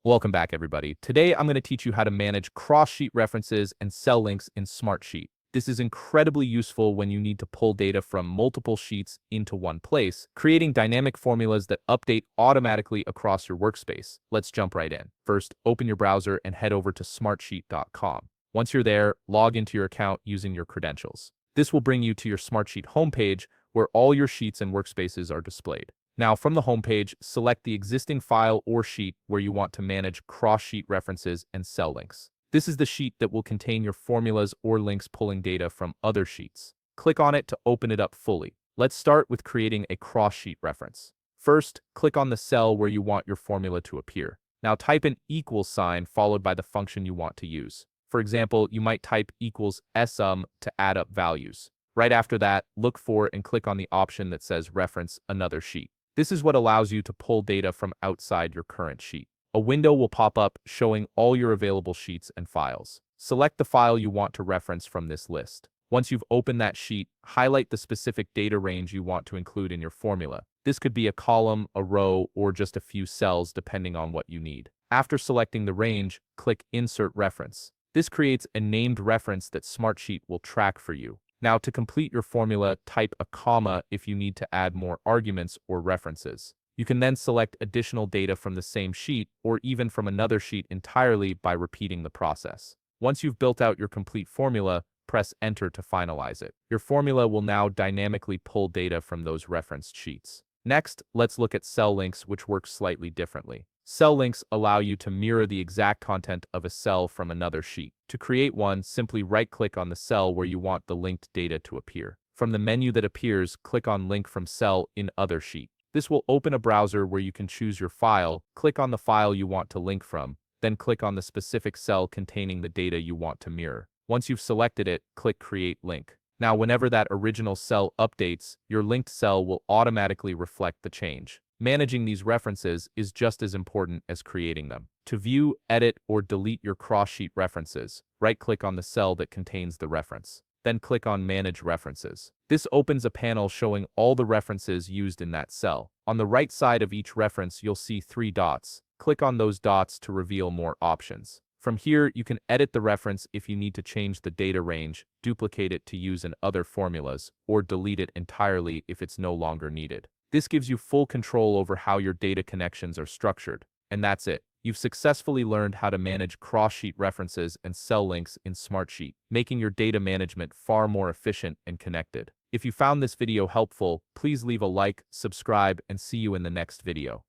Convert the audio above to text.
Welcome back, everybody. Today, I'm going to teach you how to manage cross-sheet references and cell links in Smartsheet. This is incredibly useful when you need to pull data from multiple sheets into one place, creating dynamic formulas that update automatically across your workspace. Let's jump right in. First, open your browser and head over to smartsheet.com. Once you're there, log into your account using your credentials. This will bring you to your Smartsheet homepage, where all your sheets and workspaces are displayed. Now, from the homepage, select the existing file or sheet where you want to manage cross-sheet references and cell links. This is the sheet that will contain your formulas or links pulling data from other sheets. Click on it to open it up fully. Let's start with creating a cross-sheet reference. First, click on the cell where you want your formula to appear. Now type an equals sign followed by the function you want to use. For example, you might type equals sum to add up values. Right after that, look for and click on the option that says reference another sheet. This is what allows you to pull data from outside your current sheet. A window will pop up showing all your available sheets and files. Select the file you want to reference from this list. Once you've opened that sheet, highlight the specific data range you want to include in your formula. This could be a column, a row, or just a few cells depending on what you need. After selecting the range, click Insert Reference. This creates a named reference that Smartsheet will track for you. Now, to complete your formula, type a comma if you need to add more arguments or references. You can then select additional data from the same sheet or even from another sheet entirely by repeating the process. Once you've built out your complete formula, press Enter to finalize it. Your formula will now dynamically pull data from those referenced sheets. Next, let's look at cell links, which work slightly differently. Cell links allow you to mirror the exact content of a cell from another sheet. To create one, simply right-click on the cell where you want the linked data to appear. From the menu that appears, click on Link from Cell in Other Sheet. This will open a browser where you can choose your file, click on the file you want to link from, then click on the specific cell containing the data you want to mirror. Once you've selected it, click Create Link. Now, whenever that original cell updates, your linked cell will automatically reflect the change. Managing these references is just as important as creating them. To view, edit, or delete your cross-sheet references, right-click on the cell that contains the reference. Then click on Manage References. This opens a panel showing all the references used in that cell. On the right side of each reference, you'll see 3 dots. Click on those dots to reveal more options. From here, you can edit the reference if you need to change the data range, duplicate it to use in other formulas, or delete it entirely if it's no longer needed. This gives you full control over how your data connections are structured. And that's it. You've successfully learned how to manage cross-sheet references and cell links in Smartsheet, making your data management far more efficient and connected. If you found this video helpful, please leave a like, subscribe, and see you in the next video.